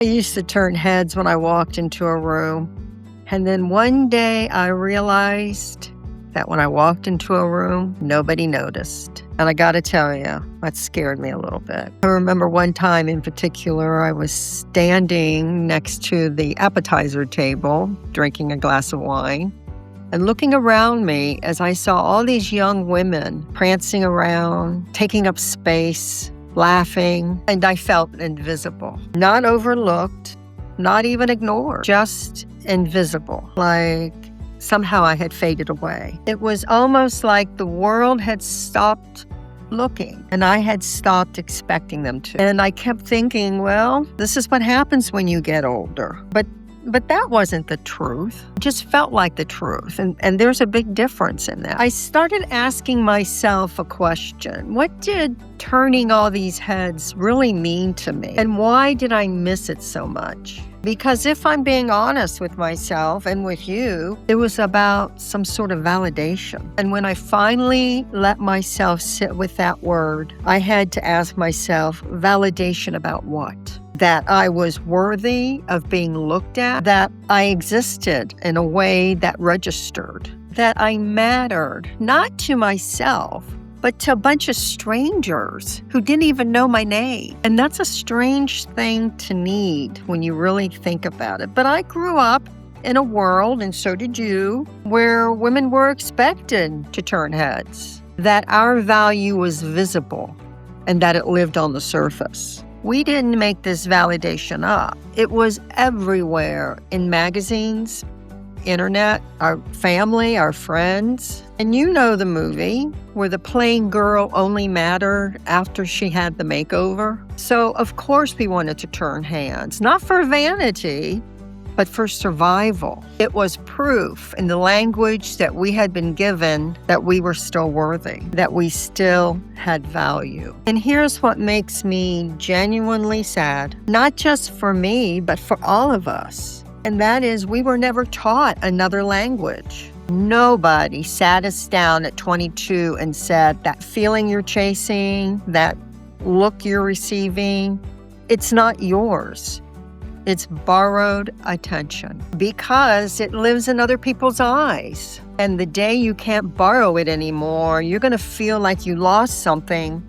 I used to turn heads when I walked into a room. And then one day I realized that when I walked into a room, nobody noticed. And I got to tell you, that scared me a little bit. I remember one time in particular, I was standing next to the appetizer table, drinking a glass of wine, and looking around me as I saw all these young women prancing around, taking up space, laughing, and I felt invisible. Not overlooked, not even ignored, just invisible, like somehow I had faded away. It was almost like the world had stopped looking and I had stopped expecting them to. And I kept thinking, well, this is what happens when you get older. But that wasn't the truth. It just felt like the truth. And there's a big difference in that. I started asking myself a question. What did turning all these heads really mean to me? And why did I miss it so much? Because if I'm being honest with myself and with you, it was about some sort of validation. And when I finally let myself sit with that word, I had to ask myself, validation about what? That I was worthy of being looked at, that I existed in a way that registered, that I mattered, not to myself, but to a bunch of strangers who didn't even know my name. And that's a strange thing to need when you really think about it. But I grew up in a world, and so did you, where women were expected to turn heads, that our value was visible and that it lived on the surface. We didn't make this validation up. It was everywhere in magazines, internet, our family, our friends. And you know the movie where the plain girl only mattered after she had the makeover. So of course we wanted to turn hands, not for vanity, but for survival. It was proof in the language that we had been given that we were still worthy, that we still had value. And here's what makes me genuinely sad, not just for me, but for all of us. And that is, we were never taught another language. Nobody sat us down at 22 and said, that feeling you're chasing, that look you're receiving, it's not yours. It's borrowed attention because it lives in other people's eyes. And the day you can't borrow it anymore, you're going to feel like you lost something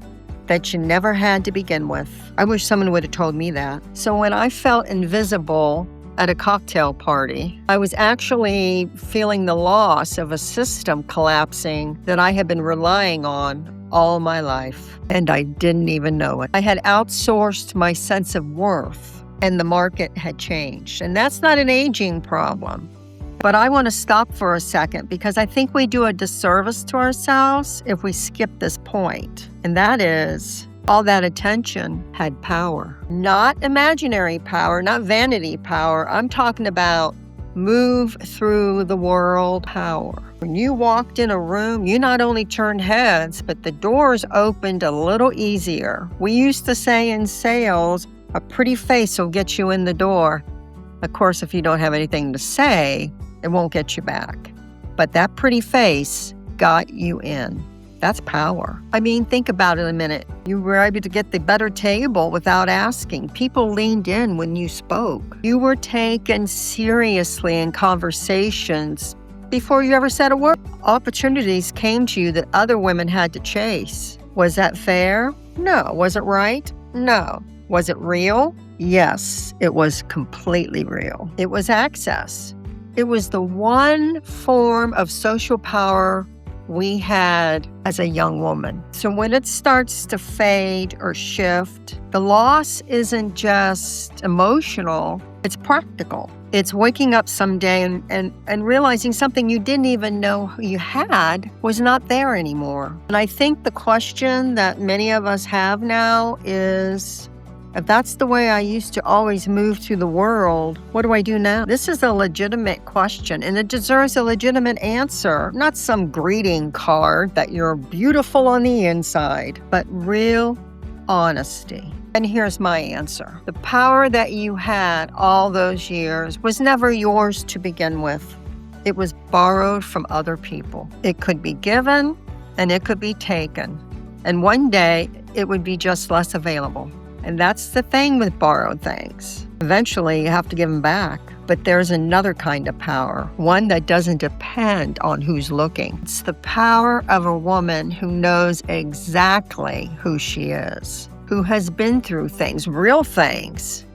that you never had to begin with. I wish someone would have told me that. So when I felt invisible at a cocktail party, I was actually feeling the loss of a system collapsing that I had been relying on all my life. And I didn't even know it. I had outsourced my sense of worth. And the market had changed. And that's not an aging problem. But I want to stop for a second because I think we do a disservice to ourselves if we skip this point. And that is, all that attention had power. Not imaginary power, not vanity power. I'm talking about move through the world power. When you walked in a room, you not only turned heads, but the doors opened a little easier. We used to say in sales, a pretty face will get you in the door. Of course, if you don't have anything to say, it won't get you back. But that pretty face got you in. That's power. I mean, think about it a minute. You were able to get the better table without asking. People leaned in when you spoke. You were taken seriously in conversations before you ever said a word. Opportunities came to you that other women had to chase. Was that fair? No. Was it right? No. Was it real? Yes, it was completely real. It was access. It was the one form of social power we had as a young woman. So when it starts to fade or shift, the loss isn't just emotional, it's practical. It's waking up someday and realizing something you didn't even know you had was not there anymore. And I think the question that many of us have now is, if that's the way I used to always move through the world, what do I do now? This is a legitimate question, and it deserves a legitimate answer, not some greeting card that you're beautiful on the inside, but real honesty. And here's my answer. The power that you had all those years was never yours to begin with. It was borrowed from other people. It could be given, and it could be taken. And one day, it would be just less available. And that's the thing with borrowed things. Eventually, you have to give them back. But there's another kind of power, one that doesn't depend on who's looking. It's the power of a woman who knows exactly who she is, who has been through things, real things,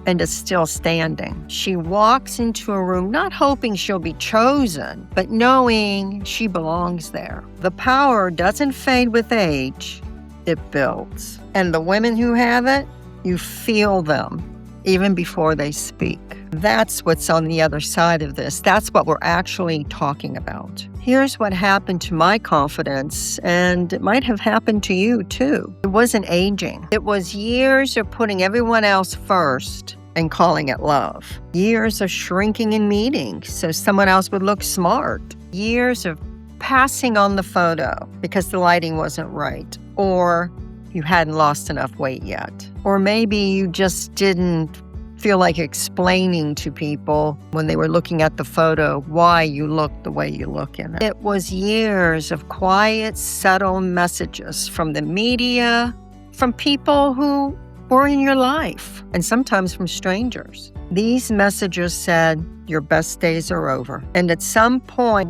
and is still standing. She walks into a room not hoping she'll be chosen, but knowing she belongs there. The power doesn't fade with age, it builds. And the women who have it, you feel them even before they speak. That's what's on the other side of this. That's what we're actually talking about. Here's what happened to my confidence, and it might have happened to you too. It wasn't aging. It was years of putting everyone else first and calling it love. Years of shrinking in meetings so someone else would look smart. Years of passing on the photo because the lighting wasn't right, or you hadn't lost enough weight yet. Or maybe you just didn't feel like explaining to people when they were looking at the photo why you looked the way you look in it. It was years of quiet, subtle messages from the media, from people who were in your life, and sometimes from strangers. These messages said, your best days are over. And at some point,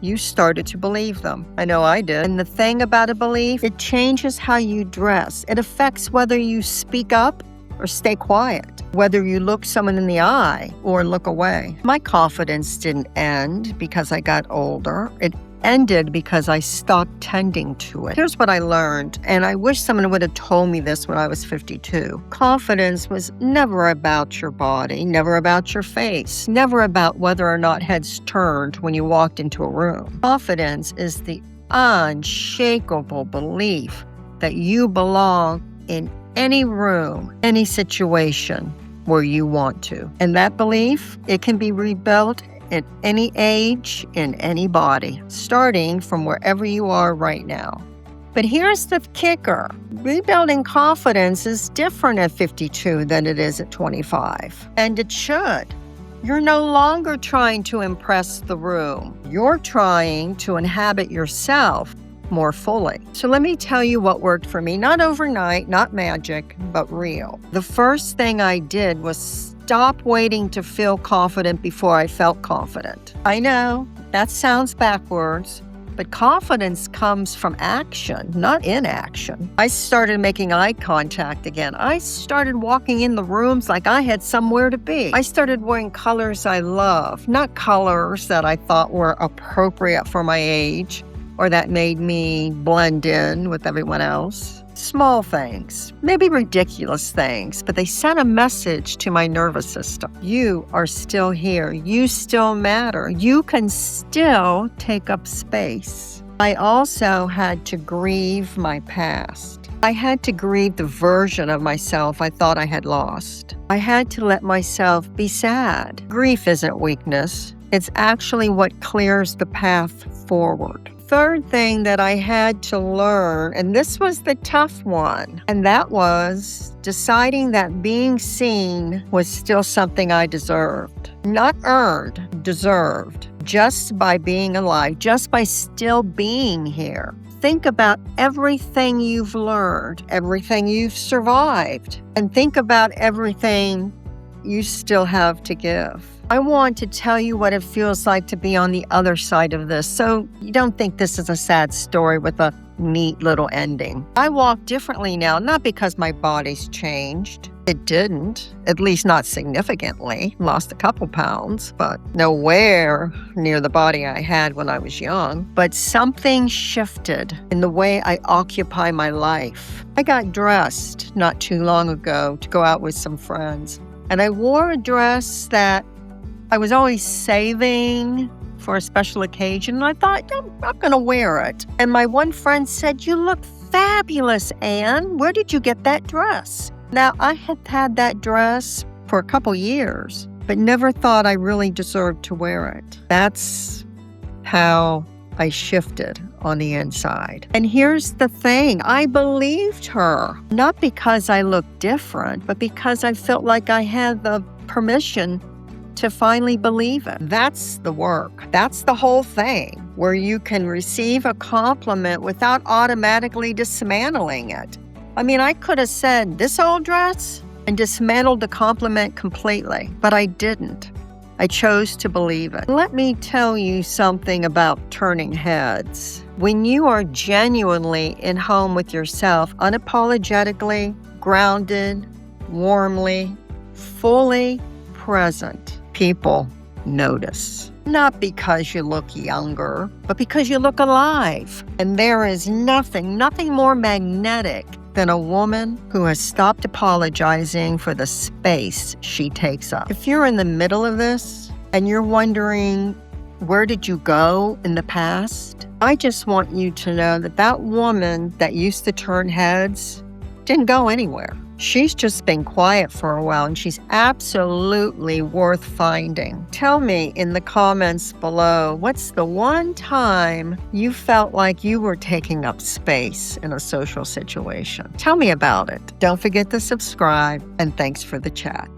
you started to believe them. I know I did. And the thing about a belief, it changes how you dress. It affects whether you speak up or stay quiet, whether you look someone in the eye or look away. My confidence didn't end because I got older. It ended because I stopped tending to it. Here's what I learned, and I wish someone would have told me this when I was 52. Confidence was never about your body, never about your face, never about whether or not heads turned when you walked into a room. Confidence is the unshakable belief that you belong in any room, any situation where you want to. And that belief, it can be rebuilt at any age, in any body, starting from wherever you are right now. But here's the kicker. Rebuilding confidence is different at 52 than it is at 25. And it should. You're no longer trying to impress the room. You're trying to inhabit yourself more fully. So let me tell you what worked for me. Not overnight, not magic, but real. The first thing I did was stop waiting to feel confident before I felt confident. I know, that sounds backwards, but confidence comes from action, not inaction. I started making eye contact again. I started walking in the rooms like I had somewhere to be. I started wearing colors I love, not colors that I thought were appropriate for my age or that made me blend in with everyone else. Small things, maybe ridiculous things, but they sent a message to my nervous system. You are still here. You still matter. You can still take up space. I also had to grieve my past. I had to grieve the version of myself I thought I had lost. I had to let myself be sad. Grief isn't weakness. It's actually what clears the path forward. Third thing that I had to learn, and this was the tough one, and that was deciding that being seen was still something I deserved. Not earned, deserved. Just by being alive, just by still being here. Think about everything you've learned, everything you've survived, and think about everything you still have to give. I want to tell you what it feels like to be on the other side of this, so you don't think this is a sad story with a neat little ending. I walk differently now, not because my body's changed. It didn't, at least not significantly. Lost a couple pounds, but nowhere near the body I had when I was young. But something shifted in the way I occupy my life. I got dressed not too long ago to go out with some friends, and I wore a dress that I was always saving for a special occasion, and I thought, I'm going to wear it. And my one friend said, "You look fabulous, Anne. Where did you get that dress?" Now, I had had that dress for a couple years, but never thought I really deserved to wear it. That's how I shifted on the inside. And here's the thing. I believed her, not because I looked different, but because I felt like I had the permission to finally believe it. That's the work. That's the whole thing, where you can receive a compliment without automatically dismantling it. I mean, I could have said, "This old dress? and dismantled the compliment completely, but I didn't. I chose to believe it. Let me tell you something about turning heads. When you are genuinely in home with yourself, unapologetically, grounded, warmly, fully present, people notice. Not because you look younger, but because you look alive. And there is nothing more magnetic than a woman who has stopped apologizing for the space she takes up. If you're in the middle of this and you're wondering, where did you go in the past? I just want you to know that that woman that used to turn heads didn't go anywhere. She's just been quiet for a while, and she's absolutely worth finding. Tell me in the comments below, what's the one time you felt like you were taking up space in a social situation? Tell me about it. Don't forget to subscribe, and thanks for the chat.